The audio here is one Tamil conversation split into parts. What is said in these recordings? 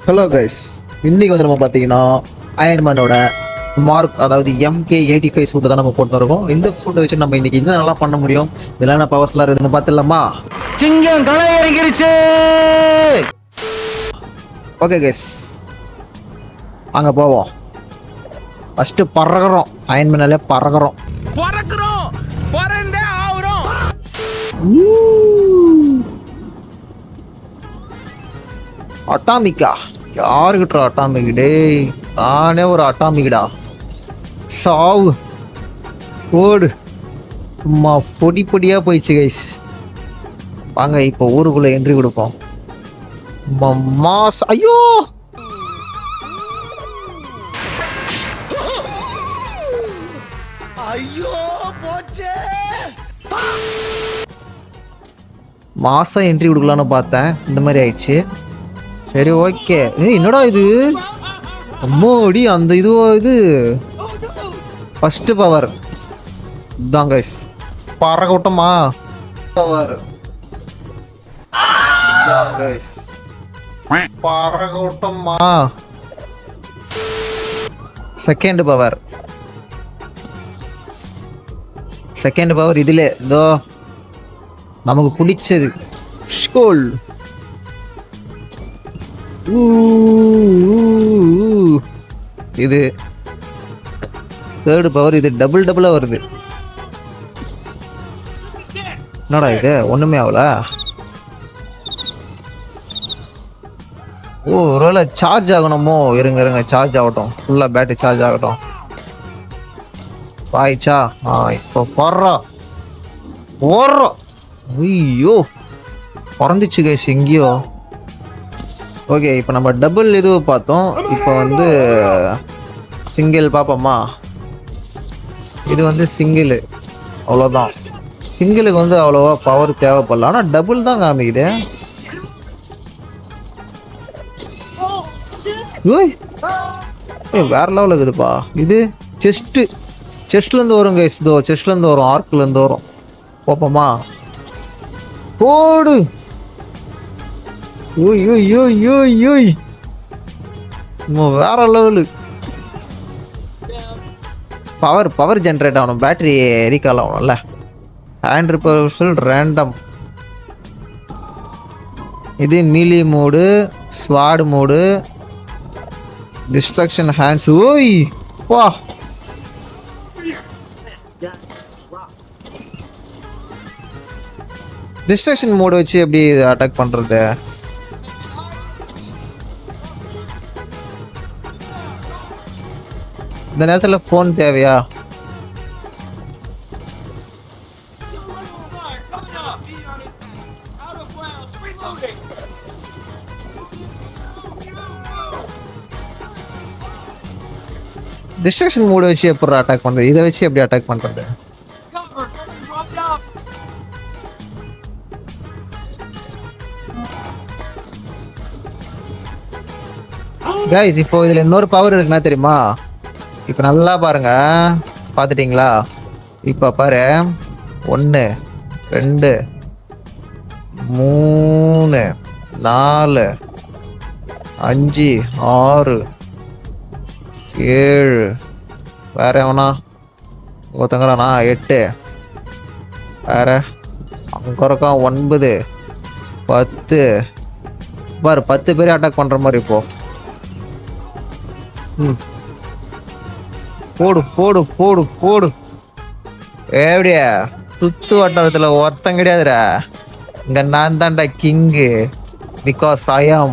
ஹலோ கைஸ், இன்னைக்கு வந்து நம்ம பார்த்தீங்கன்னா அயன்மேனோட மார்க், அதாவது MK85 சூட்டை தான் நம்ம போட்டு இருக்கோம். இந்த சூட்டை வச்சு நம்ம இன்னைக்கு என்ன நல்லா பண்ண முடியும், இதெல்லாம் பவர்ஸ்லாம் இருக்குதுன்னு பார்த்துடலாமா? சிங்கம் களை இறங்கிருச்சு. ஓகே கைஸ், அங்கே போவோம். ஃபஸ்ட்டு பறக்கிறோம், அயன்மேனாலே பறக்கிறோம். பறந்தே ஆகுறோம். அட்டாமிக்கா? யாருக்கிட்ட அட்டாமிக்? டேய், நானே ஒரு அட்டாமிக்டா. சாவு ஓடு. சும்மா பொடி பொடியா போயிடுச்சு கைஸ். வாங்க இப்போ ஊருக்குள்ள என்ட்ரி கொடுப்போம். மாஸ், ஐயோ ஐயோ போச்சே. மாசம் என்ட்ரி கொடுக்கலான்னு பார்த்தேன், இந்த மாதிரி ஆயிடுச்சு. சரி ஓகே. என்னடா இது? அம்மோடி, அந்த இது ஃபர்ஸ்ட் பவர் தான் கைஸ். பறக்கட்டமா பவர் தான் கைஸ். பறக்கட்டமா செகண்ட் பவர். செகண்ட் பவர் இதுல இதோ நமக்கு பிடிச்சது ஸ்கூல். இது தேர்ட் பவர். இது டபுளா வருது. என்னடா இது? ஒண்ணுமே ஆகல. ஓ, ஒருவேளை சார்ஜ் ஆகணுமோ? இருங்க சார்ஜ் ஆகட்டும். ஃபுல்லா பேட்டரி சார்ஜ் ஆகட்டும். பாய்ச்சா? இப்போ போடுறோம். ஐயோ, பிறந்துச்சு கைஸ் எங்கேயோ. ஓகே, இப்போ நம்ம டபுள் இது பார்த்தோம். இப்போ வந்து சிங்கிள் பார்ப்போமா? இது வந்து சிங்கிள், அவ்வளோதான். சிங்கிளுக்கு வந்து அவ்வளோவா பவர் தேவைப்படல, ஆனால் டபுள் தான் காமிக்குது. வேற லெவலில் இருக்குதுப்பா. இது செஸ்ட்லேருந்து வரும் கைஸ். இதோ செஸ்ட்லேருந்து வரும், ஆர்க்லேருந்து வரும். பார்ப்போமா? போடு. வேற லெவலு பவர் ஜென்ரேட் ஆகணும், பேட்டரி ரீகால் ஆகணும்ல. 100% ரேண்டம். இது மீலி மோடு, ஸ்வாட் மோடு, டிஸ்ட்ரக்ஷன் ஹேண்ட்ஸ். ஓய் வா, டிஸ்ட்ரக்ஷன் மோடு வச்சு எப்படி அட்டாக் பண்றது? இந்த நேரத்தில் ஃபோன் தேவையா? டிஸ்ட்ரக்ஷன் மோடு வச்சு எப்படி அட்டாக் பண்றது? இதை வச்சு எப்படி அட்டாக் பண்றது? கைஸ், இப்போ இதுல இன்னொரு பவர் இருக்குன்னா தெரியுமா? இப்போ நல்லா பாருங்க, பார்த்துட்டீங்களா? இப்போ பாரு, 1 2 3 4 5 6 7, வேற எவனா ஒருத்தங்கிறானா? 8, வேற அங்கே இருக்கான் 9 10. பாரு, 10 பேர் அட்டாக் பண்ற மாதிரி. இப்போ போடு போடு போடு போடு. எப்படியா? சுத்து வட்டாரத்துல ஒருத்தம் கிடையாதுடா. இங்க நான் தான்டா king. Because I am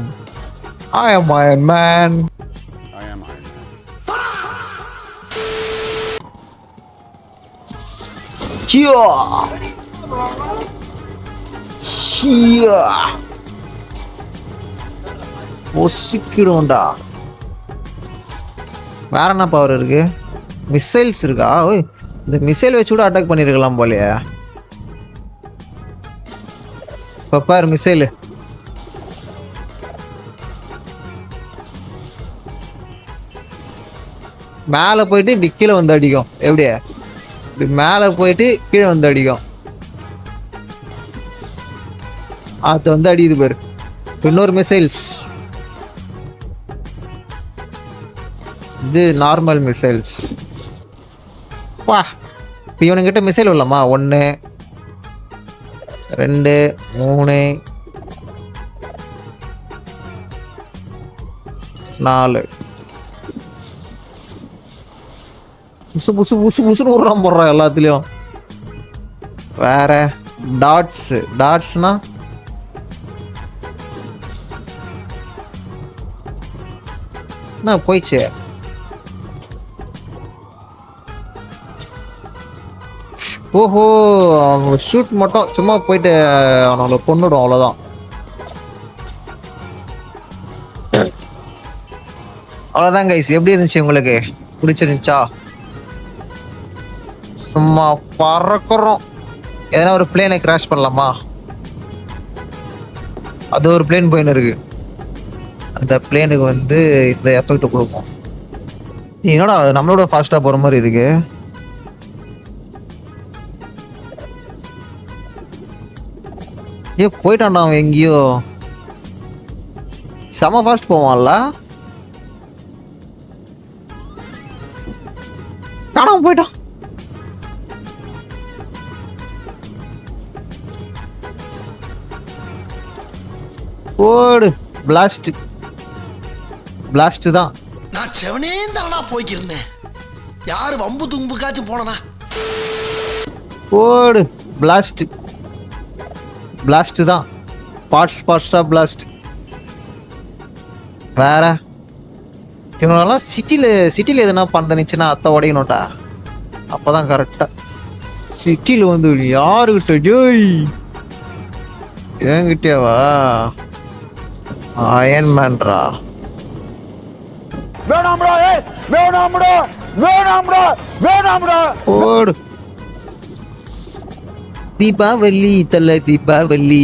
Iron Man. ஒசிக்கிடும்டா. வேற என்ன பவர் இருக்கு? மிசைல்ஸ் இருக்கா? ஓய், இந்த மிசைல் வச்சு கூட அட்டாக் பண்ணிருக்கலாம் போலயே. இப்ப பாரு, மிசைல் மேல போயிட்டு இப்படி கீழே வந்து அடிக்கும். எப்படியா? இப்படி மேல போயிட்டு கீழே வந்து அடிக்கும். அது வந்து அடிக்குது பாரு. இன்னொரு மிசைல்ஸ் இது நார்மல் மிசைல்ஸ். வா, இப்போ இவனுங்கிட்ட மிசைல் இல்லம்மா. 1 2 3 4 புசு புசு புசு புசுன்னு விட்றான் போடுறான் எல்லாத்துலேயும். வேற டாட்ஸ்னா என்ன போயிடுச்சு. ஓஹோ, அவங்க ஷூட் மட்டும் சும்மா போயிட்டு அவங்கள கொண்டுடும், அவ்வளோதான். அவ்வளோதான் கைஸ். எப்படி இருந்துச்சு உங்களுக்கு? பிடிச்சிருந்துச்சா? சும்மா பறக்கிறோம். எதனா ஒரு பிளேனை கிராஷ் பண்ணலாமா? அது ஒரு பிளேன் போயின்னு இருக்கு. அந்த பிளேனுக்கு வந்து இந்த எஃபெக்ட் கொடுப்போம். என்னடா நம்மளோட ஃபாஸ்ட்டாக போகிற மாதிரி இருக்கு. போயிட்டான்டா அவன் எங்கேயோ. செம ஃபாஸ்ட் போவான்ல. காணாம போயிட்டான். ஓடு. பிளாஸ்ட் தான். நான் செவனே தானா போய்க்கிருந்தேன். யாரு வம்பு தும்புக்காச்சும் போனா? ஓடு. பிளாஸ்ட் தான். பார்ட்ஸா பிளாஸ்ட். வேற இவனெல்லாம் சிட்டியில் எதுனா பந்தனிச்சுன்னா அத்தை உடையணும்டா. அப்போதான் கரெக்டாக. சிட்டியில் வந்து யாருக்கிட்ட ஜோய் என்கிட்டேவா? அயன் மேன்ரா. ஓடு. தீபாவளி தலை தீபாவளி.